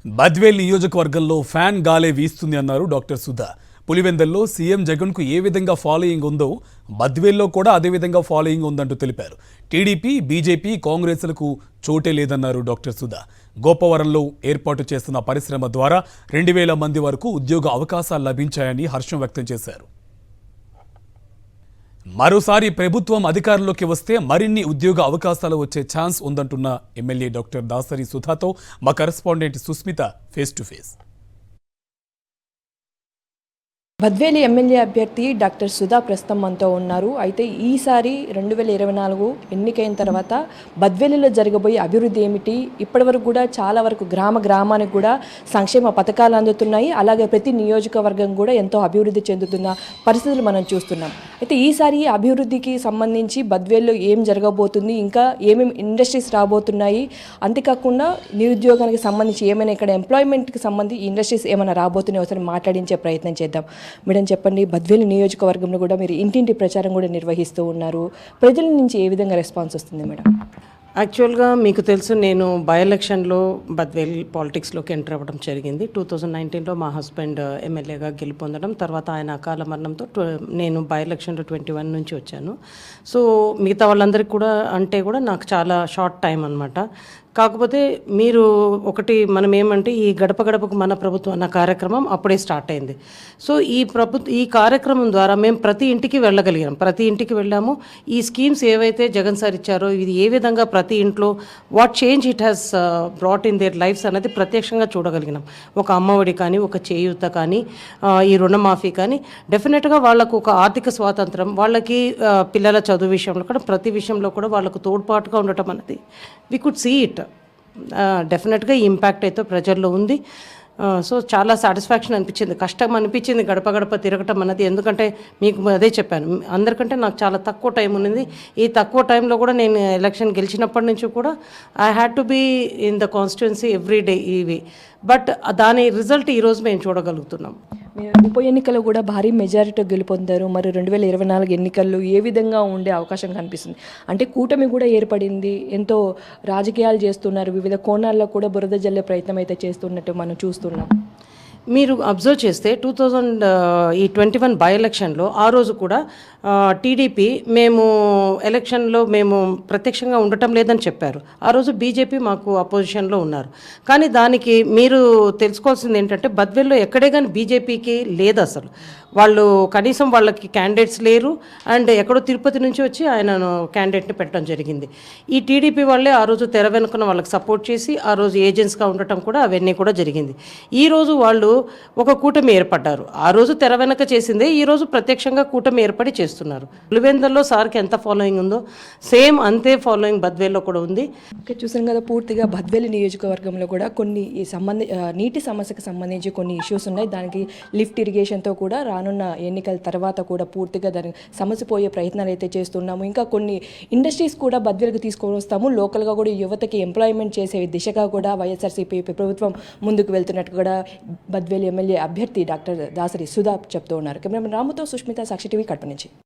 బద్వేల్ నియోజకవర్గంలో ఫ్యాన్ గాలే వీస్తుంది అన్నారు డాక్టర్ సుధా. పులివెందల్లో సీఎం జగన్కు ఏ విధంగా ఫాలోయింగ్ ఉందో బద్వేల్లో కూడా అదే విధంగా ఫాలోయింగ్ ఉందంటూ తెలిపారు. టీడీపీ, బీజేపీ, కాంగ్రెస్లకు చోటే లేదన్నారు డాక్టర్ సుధా. గోపవరంలో ఏర్పాటు చేస్తున్న పరిశ్రమ ద్వారా 2000 మంది వరకు ఉద్యోగ అవకాశాలు లభించాయని హర్షం వ్యక్తం చేశారు. మరోసారి ప్రభుత్వం అధికారంలోకి వస్తే మరిన్ని ఉద్యోగ అవకాశాలు వచ్చే ఛాన్స్ ఉందంటున్న ఎమ్మెల్యే డాక్టర్ దాసరి సుధాతో మా correspondent Susmitha face to face. బద్వేలి ఎమ్మెల్యే అభ్యర్థి డాక్టర్ సుధా ప్రస్తుతం మనతో ఉన్నారు. అయితే ఈసారి 2024 ఎన్నికైన తర్వాత బద్వేలిలో జరగబోయే అభివృద్ధి ఏమిటి, ఇప్పటివరకు కూడా చాలా వరకు గ్రామానికి కూడా సంక్షేమ పథకాలు అందుతున్నాయి. అలాగే ప్రతి నియోజకవర్గం కూడా ఎంతో అభివృద్ధి చెందుతున్న పరిస్థితులు మనం చూస్తున్నాం. అయితే ఈసారి అభివృద్ధికి సంబంధించి బద్వేల్లో ఏం జరగబోతుంది, ఇంకా ఏమేమి ఇండస్ట్రీస్ రాబోతున్నాయి, అంతేకాకుండా నిరుద్యోగానికి సంబంధించి ఏమైనా ఇక్కడ ఎంప్లాయ్మెంట్కి సంబంధించి ఇండస్ట్రీస్ ఏమైనా రాబోతున్నాయి ఒకసారి మాట్లాడించే ప్రయత్నం చేద్దాం. మేడం చెప్పండి, బద్వేలి నియోజకవర్గంలో కూడా మీరు ఇంటింటి ప్రచారం కూడా నిర్వహిస్తూ ఉన్నారు. ప్రజల నుంచి ఏ విధంగా రెస్పాన్స్ వస్తుంది మేడం? యాక్చువల్గా మీకు తెలుసు, నేను బై ఎలక్షన్లో బద్వేల్ పాలిటిక్స్లోకి ఎంటర్ అవ్వడం జరిగింది. 2019లో మా హస్బెండ్ ఎమ్మెల్యేగా గెలుపొందడం, తర్వాత ఆయన అకాల మరణంతో నేను బై ఎలక్షన్లో 21 నుంచి వచ్చాను. సో మిగతా వాళ్ళందరికీ కూడా నాకు చాలా షార్ట్ టైం అనమాట. కాకపోతే మీరు ఒకటి మనం ఏమంటే ఈ గడప గడపకు మన ప్రభుత్వం అన్న కార్యక్రమం అప్పుడే స్టార్ట్ అయింది. సో ఈ కార్యక్రమం ద్వారా మేము ప్రతి ఇంటికి వెళ్ళాము. ఈ స్కీమ్స్ ఏవైతే జగన్ సార్ ఇచ్చారో ఇది ఏ విధంగా ప్రతి ఇంట్లో what change it has brought in there lifes అనేది ప్రత్యక్షంగా చూడగలిగినాం. ఒక అమ్మఒడి కానీ, ఒక చేయూత కానీ, ఈ రుణమాఫీ కానీ, డెఫినెట్గా వాళ్ళకు ఒక ఆర్థిక స్వాతంత్రం, వాళ్ళకి పిల్లల చదువు విషయంలో కూడా ప్రతి విషయంలో కూడా వాళ్ళకు తోడ్పాటుగా ఉండటం అనేది వి కుడ్ సీ ఇట్. డెఫినెట్గా ఈ ఇంపాక్ట్ అయితే ప్రజల్లో ఉంది. సో చాలా సాటిస్ఫాక్షన్ అనిపించింది, కష్టం అనిపించింది గడప గడప తిరగటం అన్నది. ఎందుకంటే మీకు అదే చెప్పాను, అందరికంటే నాకు చాలా తక్కువ టైం ఉన్నది. ఈ తక్కువ టైంలో కూడా నేను ఎలక్షన్ గెలిచినప్పటి నుంచి కూడా I had to be in the constituency every day ఇవి. బట్ దాని రిజల్ట్ ఈరోజు మేము చూడగలుగుతున్నాం. ఉప ఎన్నికల్లో కూడా భారీ మెజారిటీ గెలుపొందారు. మరి 2024 ఎన్నికల్లో ఏ విధంగా ఉండే అవకాశం కనిపిస్తుంది? అంటే కూటమి కూడా ఏర్పడింది, ఎంతో రాజకీయాలు చేస్తున్నారు, వివిధ కోణాల్లో కూడా బురద జల్లే ప్రయత్నం అయితే చేస్తున్నట్టు మనం చూస్తున్నాం. మీరు అబ్జర్వ్ చేస్తే 2021 బై ఎలక్షన్లో ఆ రోజు కూడా టీడీపీ మేము ఎలక్షన్లో మేము ప్రత్యక్షంగా ఉండటం లేదని చెప్పారు. ఆ రోజు బీజేపీ మాకు అపోజిషన్లో ఉన్నారు. కానీ దానికి మీరు తెలుసుకోవాల్సింది ఏంటంటే బద్వేల్లో ఎక్కడే కానీ బీజేపీకి లేదు అసలు. వాళ్ళు కనీసం వాళ్ళకి క్యాండిడేట్స్ లేరు. అండ్ ఎక్కడో తిరుపతి నుంచి వచ్చి ఆయనను క్యాండిడేట్ని పెట్టడం జరిగింది. ఈ టీడీపీ వాళ్ళే ఆ రోజు తెర వెనుకన వాళ్ళకి సపోర్ట్ చేసి ఆ రోజు ఏజెంట్స్గా ఉండటం కూడా అవన్నీ కూడా జరిగింది. ఈరోజు వాళ్ళు ఒక కూటమి ఏర్పడ్డారు. ఆ రోజు తెర వెనక చేసిందే ఈరోజు ప్రత్యక్షంగా కూటమి ఏర్పడి చేస్తున్నారు. పులివెందుల్లో సార్కి ఎంత ఫాలోయింగ్ ఉందో సేమ్ అంతే ఫాలోయింగ్ బద్వేల్లో కూడా ఉంది. చూసాం కదా, పూర్తిగా బద్వేలి నియోజకవర్గంలో కూడా కొన్ని నీటి సమస్యకు సంబంధించి కొన్ని ఇష్యూస్ ఉన్నాయి. దానికి లిఫ్ట్ ఇరిగేషన్తో కూడా రానున్న ఎన్నికల తర్వాత కూడా పూర్తిగా దానికి సమస్య పోయే ప్రయత్నాలు అయితే చేస్తున్నాము. ఇంకా కొన్ని ఇండస్ట్రీస్ కూడా బద్వేలకు తీసుకొని వస్తాము. లోకల్గా కూడా యువతకి ఎంప్లాయ్మెంట్ చేసే దిశగా కూడా వైఎస్ఆర్సీపీ ప్రభుత్వం ముందుకు వెళ్తున్నట్టు కూడా బద్వేలి ఎమ్మెల్యే అభ్యర్థి డాక్టర్ దాసరి సుధా చెప్తూ ఉన్నారు. కెమెరామెన్ రాముతో సుష్మిత, సాక్షి టీవీ, కడప నుంచి.